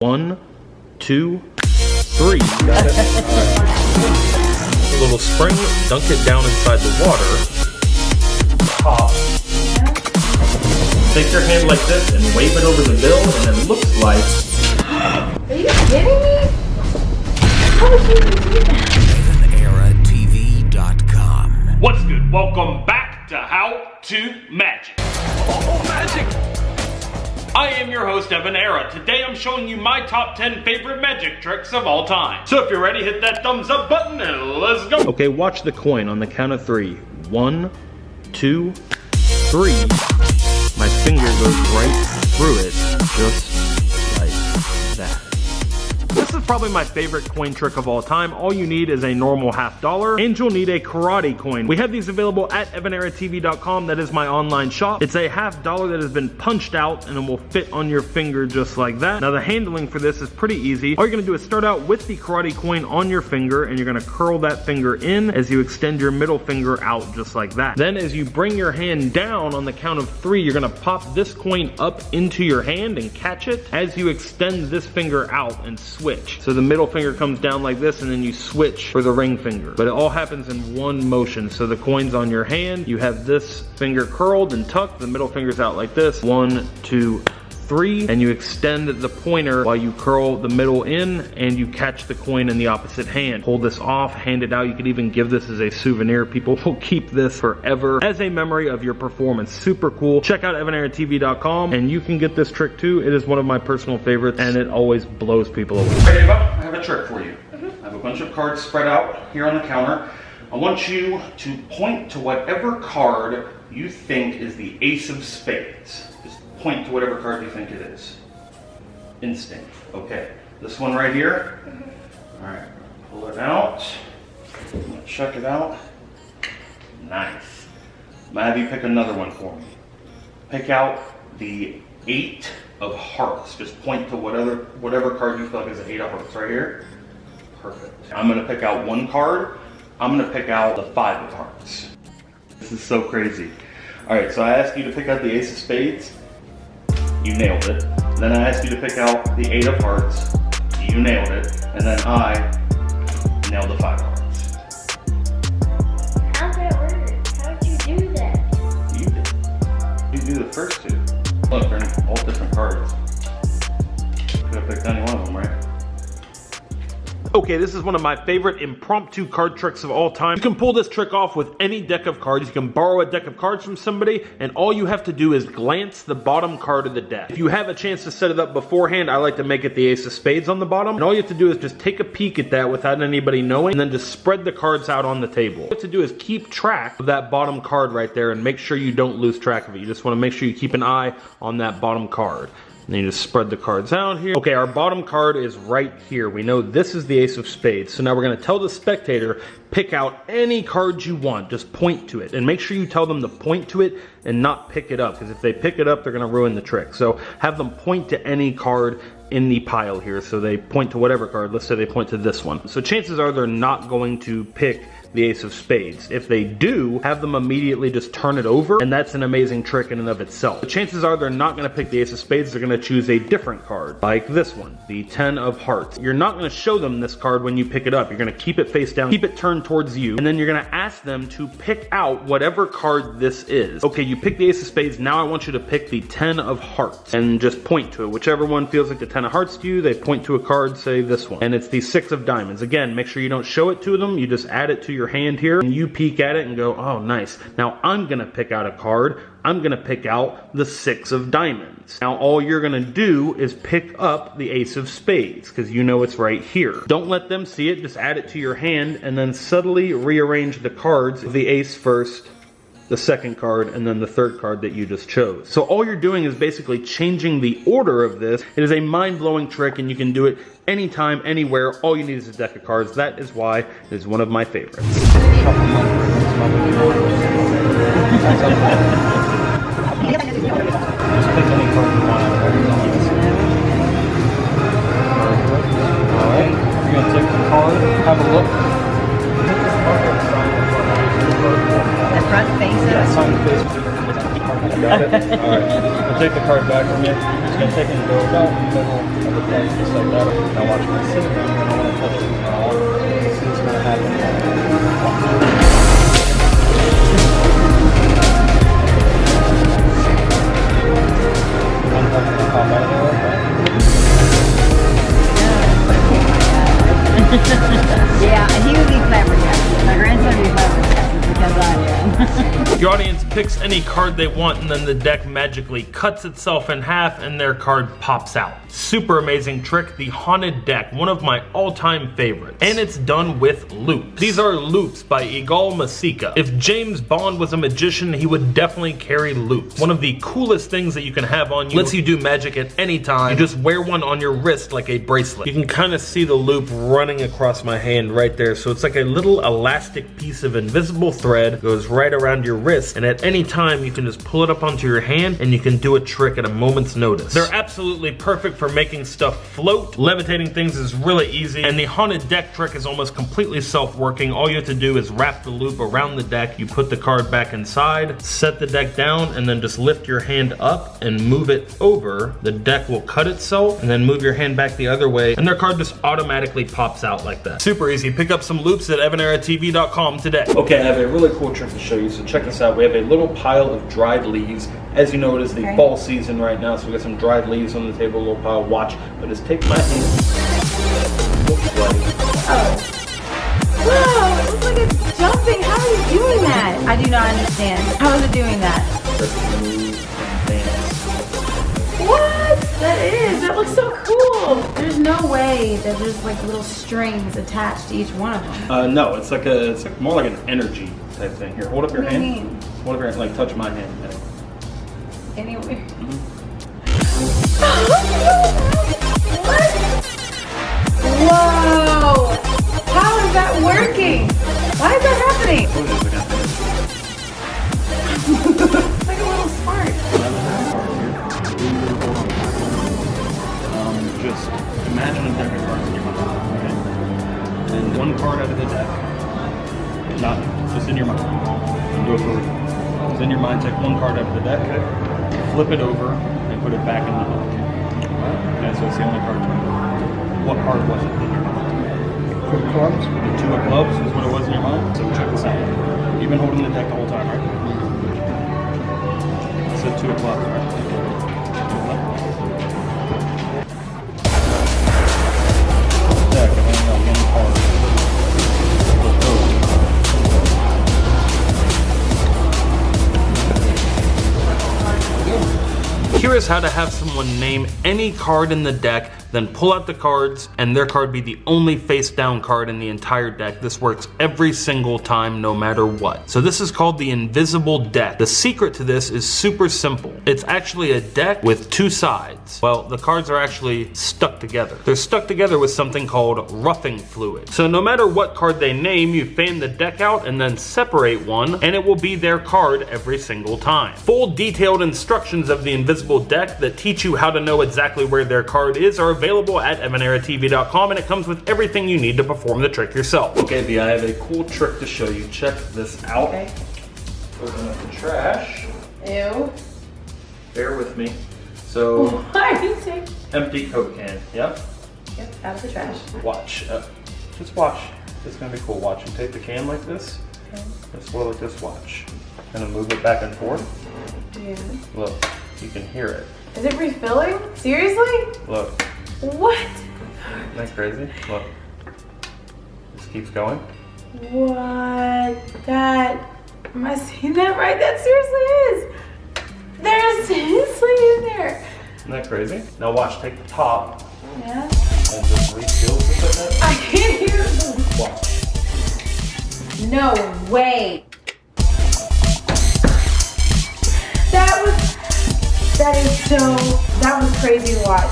1, 2, 3. Got it? Alright. A little spring, dunk it down inside the water. Pop. Take your hand like this and wave it over the bill, and it looks like... Are you kidding me? How would you even do that? EvanEraTV.com. What's good? Welcome back to How to Magic. Oh, magic! I am your host, EvanEra. Today I'm showing you my top 10 favorite magic tricks of all time. So if you're ready, hit that thumbs up button and let's go. Okay, watch the coin on the count of 3. 1, 2, 3. My finger goes right through it, just like that. This is probably my favorite coin trick of all time. All you need is a normal $50, and you'll need a karate coin. We have these available at EvanEraTV.com. That is my online shop. It's a $50 that has been punched out, and it will fit on your finger just like that. Now the handling for this is pretty easy. All you're gonna do is start out with the karate coin on your finger, and you're gonna curl that finger in as you extend your middle finger out just like that. Then as you bring your hand down on the count of 3, you're gonna pop this coin up into your hand and catch it as you extend this finger out and switch. So the middle finger comes down like this, and then you switch for the ring finger. But it all happens in one motion. So the coin's on your hand, you have this finger curled and tucked, the middle finger's out like this. 1, 2, 3, and you extend the pointer while you curl the middle in, and you catch the coin in the opposite hand. Hold this off, hand it out. You could even give this as a souvenir. People will keep this forever as a memory of your performance. Super cool. Check out EvanEraTV.com, and you can get this trick too. It is one of my personal favorites, and it always blows people away. Hey Eva, I have a trick for you. I have a bunch of cards spread out here on the counter. I want you to point to whatever card you think is the ace of spades. Just point to whatever card you think it is. Instinct. Okay. This one right here. Alright. Pull it out. I'm going to check it out. Nice. I'm going to have you pick another one for me. Pick out the 8 of hearts. Just point to whatever card you feel like is an 8 of hearts right here. Perfect. I'm going to pick out one card. I'm going to pick out the 5 of hearts. This is so crazy. Alright, so I asked you to pick out the ace of spades. You nailed it. Then I asked you to pick out the 8 of hearts. You nailed it. And then I nailed the 5 of hearts. How'd that work? How'd you do that? You did. You do the first 2. Look, they're all different cards. Could have picked any one of them, right? Okay, this is one of my favorite impromptu card tricks of all time. You can pull this trick off with any deck of cards. You can borrow a deck of cards from somebody, and all you have to do is glance the bottom card of the deck. If you have a chance to set it up beforehand, I like to make it the ace of spades on the bottom. And all you have to do is just take a peek at that without anybody knowing, and then just spread the cards out on the table. What you have to do is keep track of that bottom card right there, and make sure you don't lose track of it. You just want to make sure you keep an eye on that bottom card. And then you just spread the cards out here. Okay, our bottom card is right here. We know this is the ace of spades. So now we're gonna tell the spectator, pick out any card you want, just point to it. And make sure you tell them to point to it and not pick it up, because if they pick it up, they're gonna ruin the trick. So have them point to any card in the pile here. So they point to whatever card. Let's say they point to this one. So chances are they're not going to pick the ace of spades. If they do, have them immediately just turn it over, and that's an amazing trick in and of itself. The chances are they're not gonna pick the ace of spades. They're gonna choose a different card, like this one, the 10 of hearts. You're not gonna show them this card when you pick it up. You're gonna keep it face down, keep it turned towards you, and then you're gonna ask them to pick out whatever card this is. Okay, you pick the ace of spades. Now I want you to pick the 10 of hearts, and just point to it. Whichever one feels like the 10 of hearts to you, they point to a card, say this one. And it's the 6 of diamonds. Again, make sure you don't show it to them. You just add it to your hand here, and you peek at it and go, oh, nice. Now I'm gonna pick out a card. I'm gonna pick out the 6 of diamonds. Now all you're gonna do is pick up the ace of spades, because you know it's right here. Don't let them see it, just add it to your hand, and then subtly rearrange the cards, the ace first, the second card, and then the third card that you just chose. So all you're doing is basically changing the order of this. It is a mind-blowing trick, and you can do it anytime, anywhere. All you need is a deck of cards. That is why it is one of my favorites. Just pick any card you want. Alright, you're going to take the card, have a look. The front face? Yeah, sign the face. You got it? Alright. I'll take the card back from you. gonna take it and go about in the middle of the plate, just like that. Now watch my cinnamon, and I don't want to touch it at all. See what's gonna happen. Yeah, he would be flabbergasted. My grandson would be flabbergasted because I am. Your audience picks any card they want and then the deck magically cuts itself in half and their card pops out. Super amazing trick, the haunted deck, one of my all-time favorites. And it's done with loops. These are loops by Yigal Masika. If James Bond was a magician, he would definitely carry loops. One of the coolest things that you can have on you. Lets you do magic at any time. You just wear one on your wrist like a bracelet. You can kind of see the loop running across my hand right there. So it's like a little elastic piece of invisible thread, goes right around your wrist, and at any time you can just pull it up onto your hand and you can do a trick at a moment's notice. They're absolutely perfect for making stuff float. Levitating things is really easy, and the haunted deck trick is almost completely self-working. All you have to do is wrap the loop around the deck, you put the card back inside, set the deck down, and then just lift your hand up and move it over. The deck will cut itself, and then move your hand back the other way, and their card just automatically pops out like that. Super easy. Pick up some loops at EvanEraTV.com today. Okay, I have a really cool trick to show you, so check this out. We have a little pile of dried leaves. As you know, it is the fall season right now, so we got some dried leaves on the table, a little pile. Watch, but just take my hand. Oh. Whoa, it looks like it's jumping. How are you doing that? I do not understand. How is it doing that? What? That looks so cool. There's no way that there's like little strings attached to each one of them. No, it's like more like an energy type thing. Here, hold up your hand. Hold up your hand, like touch my hand. Anywhere. Mm-hmm. Whoa! How is that working? Why is that happening? It's like a little spark. Just imagine a deck of cards in your mind, okay? And one card out of the deck. Not just in your mind. Don't do it for real. Just in your mind, take one card out of the deck, flip it over, and put it back in the deck. Okay, so it's the only card. What card was it in your mind? Two of clubs? The two of clubs is what it was in your mind? So check this out. You've been holding the deck the whole time, right? It's the two of clubs, right? Deck, and then I'll get cards. Here is how to have someone name any card in the deck, then pull out the cards, and their card be the only face down card in the entire deck. This works every single time, no matter what. So this is called the invisible deck. The secret to this is super simple. It's actually a deck with two sides. Well, the cards are actually stuck together. They're stuck together with something called roughing fluid. So no matter what card they name, you fan the deck out and then separate one, and it will be their card every single time. Full detailed instructions of the invisible deck that teach you how to know exactly where their card is are available at EvanEraTV.com, and it comes with everything you need to perform the trick yourself. Okay, V, I have a cool trick to show you. Check this out. Okay. Open up the trash. Ew. Bear with me. So, Why are you taking? empty Coke can. Yep. Yep, out of the trash. Watch. Just watch. It's gonna be cool. Watch. You take the can like this. Okay. And swirl like this. Watch. And then move it back and forth. Yeah. Look. You can hear it. Is it refilling? Seriously? Look. What? Isn't that crazy? Look. This keeps going. What? That, am I seeing that right? That seriously is. There's seriously in there. Isn't that crazy? Now watch, take the top Yeah. and just refill with it. I can't hear it. Watch. No way. That was crazy to watch.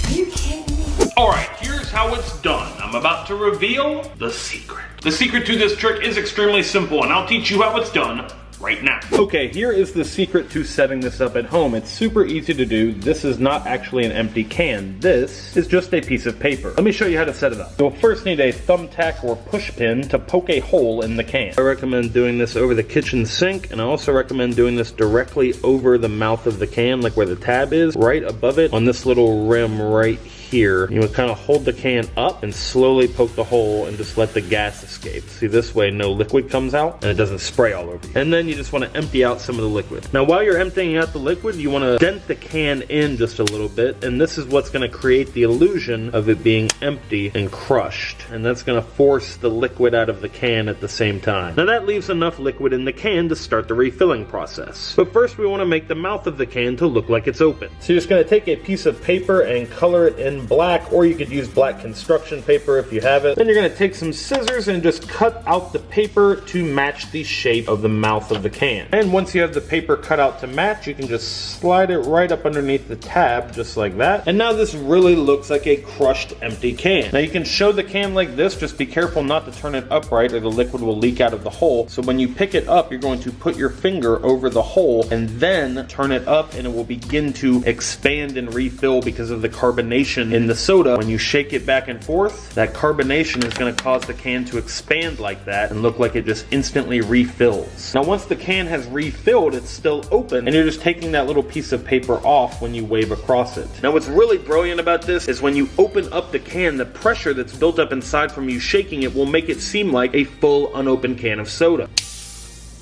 Are you kidding me? Alright, here's how it's done. I'm about to reveal the secret. The secret to this trick is extremely simple, and I'll teach you how it's done right now. Okay, here is the secret to setting this up at home. It's super easy to do. This is not actually an empty can. This is just a piece of paper. Let me show you how to set it up. You'll first need a thumbtack or push pin to poke a hole in the can. I recommend doing this over the kitchen sink, and I also recommend doing this directly over the mouth of the can, like where the tab is, right above it on this little rim right here. You would kind of hold the can up and slowly poke the hole and just let the gas escape. See, this way no liquid comes out and it doesn't spray all over you. And then you just want to empty out some of the liquid. Now while you're emptying out the liquid, you want to dent the can in just a little bit, and this is what's going to create the illusion of it being empty and crushed, and that's going to force the liquid out of the can at the same time. Now that leaves enough liquid in the can to start the refilling process. But first we want to make the mouth of the can to look like it's open. So you're just going to take a piece of paper and color it in black, or you could use black construction paper if you have it. Then you're going to take some scissors and just cut out the paper to match the shape of the mouth of the can. And once you have the paper cut out to match, you can just slide it right up underneath the tab, just like that. And now this really looks like a crushed empty can. Now you can show the can like this, just be careful not to turn it upright or the liquid will leak out of the hole. So when you pick it up, you're going to put your finger over the hole and then turn it up, and it will begin to expand and refill because of the carbonation in the soda. When you shake it back and forth, that carbonation is going to cause the can to expand like that and look like it just instantly refills. Now once the can has refilled, it's still open, and you're just taking that little piece of paper off when you wave across it. Now what's really brilliant about this is when you open up the can, the pressure that's built up inside from you shaking it will make it seem like a full unopened can of soda.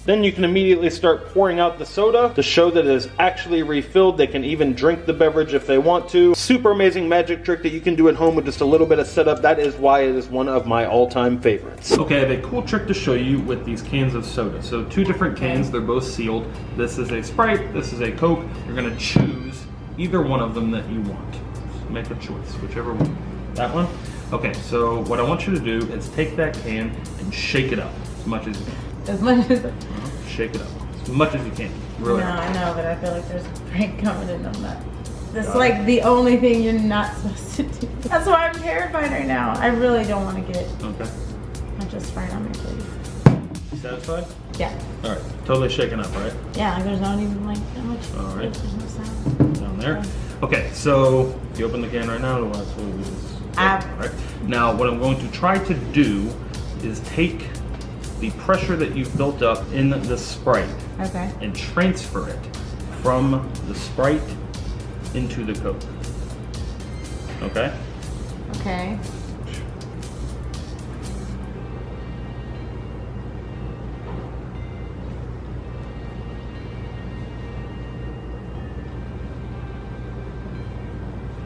Then you can immediately start pouring out the soda to show that it is actually refilled. They can even drink the beverage if they want to. Super amazing magic trick that you can do at home with just a little bit of setup. That is why it is one of my all-time favorites. Okay, I have a cool trick to show you with these cans of soda. So two different cans, they're both sealed. This is a Sprite, this is a Coke. You're gonna choose either one of them that you want. Just make a choice, whichever one. That one? Okay, so what I want you to do is take that can and shake it up as much as you can. As much as Shake it up as much as you can. Really. No, I know, but I feel like there's a prank coming in on that. That's like the only thing you're not supposed to do. That's why I'm terrified right now. I really don't want to get not just Sprite on me, please. You satisfied? Yeah. All right. Totally shaken up, right? Yeah, like there's not even like that much. All right. There's no sound. Down there. Okay, so if you open the can right now, it'll absolutely right. Now, what I'm going to try to do is take the pressure that you've built up in the Sprite and transfer it from the Sprite into the Coke. Okay? Okay.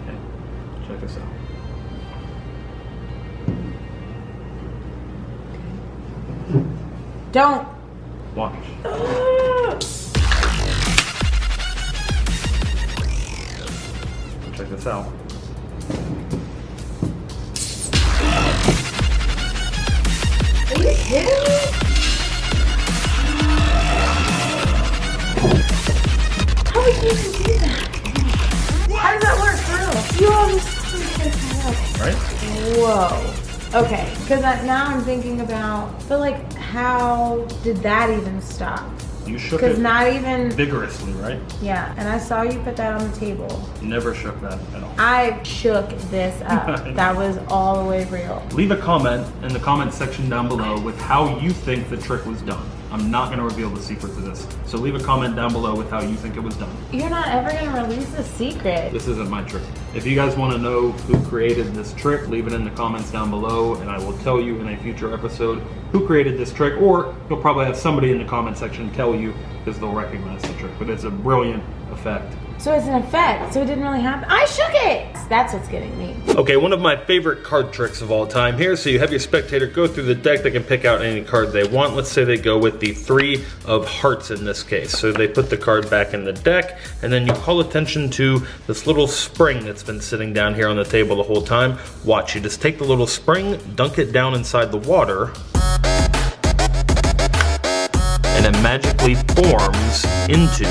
Okay. Check this out. Don't. Watch. Check this out. Are you kidding me? How would you even do that? How does that work through? You always Right? Whoa. Okay, because now I'm thinking about, but like, how did that even stop? You shook it Because not even vigorously, right? Yeah, and I saw you put that on the table. You never shook that at all. I shook this up. That was all the way real. Leave a comment in the comment section down below with how you think the trick was done. I'm not going to reveal the secret to this. So leave a comment down below with how you think it was done. You're not ever going to release the secret. This isn't my trick. If you guys want to know who created this trick, leave it in the comments down below, and I will tell you in a future episode who created this trick, or you'll probably have somebody in the comment section tell you because they'll recognize the trick. But it's a brilliant effect. So it's an effect, so it didn't really happen. I shook it! That's what's getting me. Okay, one of my favorite card tricks of all time here. So you have your spectator go through the deck. They can pick out any card they want. Let's say they go with the 3 of hearts in this case. So they put the card back in the deck, and then you call attention to this little spring that's been sitting down here on the table the whole time. Watch, you just take the little spring, dunk it down inside the water, and it magically forms into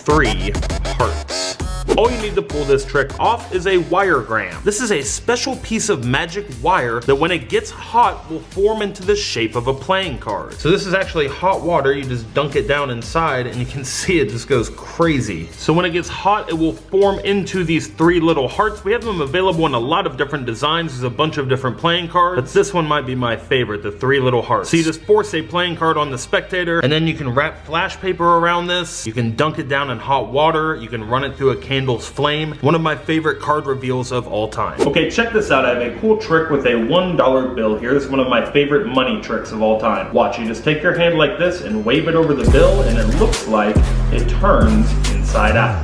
3 hearts. All you need to pull this trick off is a wiregram. This is a special piece of magic wire that when it gets hot will form into the shape of a playing card. So this is actually hot water. You just dunk it down inside and you can see it just goes crazy. So when it gets hot, it will form into these 3 little hearts. We have them available in a lot of different designs. There's a bunch of different playing cards, but this one might be my favorite, the 3 little hearts. So you just force a playing card on the spectator, and then you can wrap flash paper around this. You can dunk it down in hot water. You can run it through a candle's flame. One of my favorite card reveals of all time. Okay, check this out. I have a cool trick with a $1 bill here. This is one of my favorite money tricks of all time. Watch, you just take your hand like this and wave it over the bill, and it looks like it turns inside out.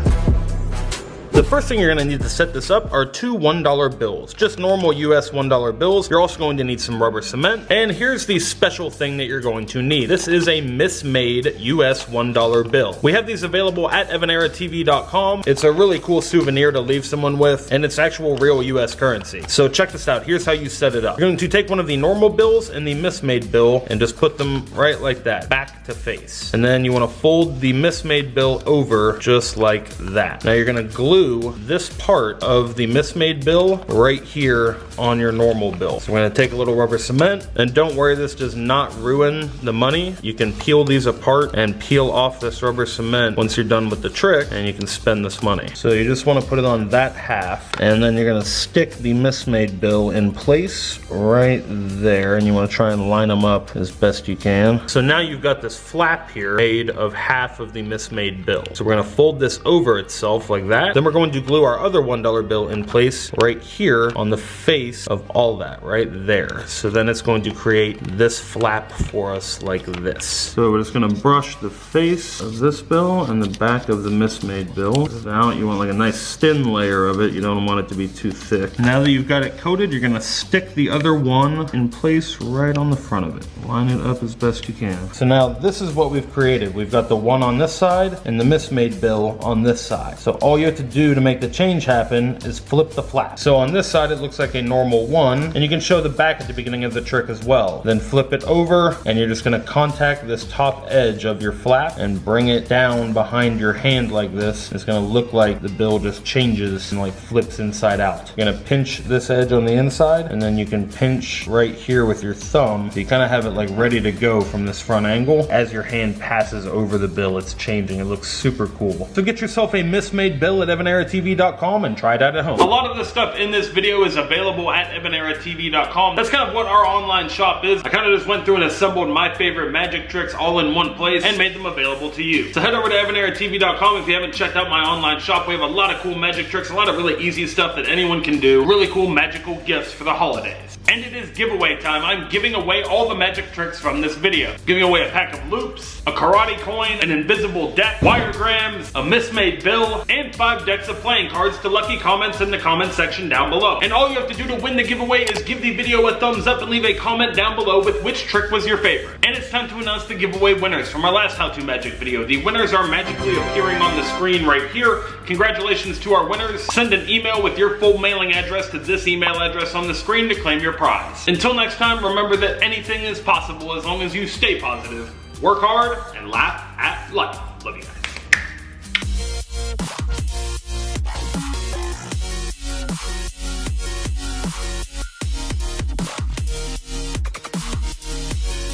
The first thing you're gonna need to set this up are 2 $1 bills, just normal US $1 bills. You're also going to need some rubber cement, and here's the special thing that you're going to need. This is a mismade US $1 bill. We have these available at EvanEraTV.com. It's a really cool souvenir to leave someone with, and it's actual real US currency. So check this out, here's how you set it up. You're going to take one of the normal bills and the mismade bill and just put them right like that, back to face. And then you wanna fold the mismade bill over just like that. Now you're gonna glue this part of the mismade bill right here on your normal bill. So we're gonna take a little rubber cement, and don't worry, this does not ruin the money. You can peel these apart and peel off this rubber cement once you're done with the trick, and you can spend this money. So you just wanna put it on that half, and then you're gonna stick the mismade bill in place right there, and you wanna try and line them up as best you can. So now you've got this flap here made of half of the mismade bill. So we're gonna fold this over itself like that. Then we're going to glue our other $1 bill in place right here on the face of all that right there. So then it's going to create this flap for us like this. So we're just going to brush the face of this bill and the back of the mismade bill. Now you want like a nice thin layer of it. You don't want it to be too thick. Now that you've got it coated, you're going to stick the other one in place right on the front of it. Line it up as best you can. So now this is what we've created. We've got the one on this side and the mismade bill on this side. So all you have to do to make the change happen is flip the flap. So on this side it looks like a normal one, and you can show the back at the beginning of the trick as well. Then flip it over, and you're just gonna contact this top edge of your flap and bring it down behind your hand like this. It's gonna look like the bill just changes and like flips inside out. You're gonna pinch this edge on the inside, and then you can pinch right here with your thumb. So you kind of have it like ready to go from this front angle. As your hand passes over the bill, it's changing. It looks super cool. So get yourself a mismade bill at EvanEraTV.com and try it out at home. A lot of the stuff in this video is available at EvanEraTV.com. That's kind of what our online shop is. I kind of just went through and assembled my favorite magic tricks all in one place and made them available to you. So head over to EvanEraTV.com if you haven't checked out my online shop. We have a lot of cool magic tricks, a lot of really easy stuff that anyone can do. Really cool magical gifts for the holidays. And it is giveaway time. I'm giving away all the magic tricks from this video. Giving away a pack of loops, a karate coin, an invisible deck, wiregrams, a mismade bill, and 5 decks of playing cards to lucky comments in the comment section down below. And all you have to do to win the giveaway is give the video a thumbs up and leave a comment down below with which trick was your favorite. And it's time to announce the giveaway winners from our last How To Magic video. The winners are magically appearing on the screen right here. Congratulations to our winners. Send an email with your full mailing address to this email address on the screen to claim your prize. Until next time, remember that anything is possible as long as you stay positive, work hard, and laugh at life. Love you guys.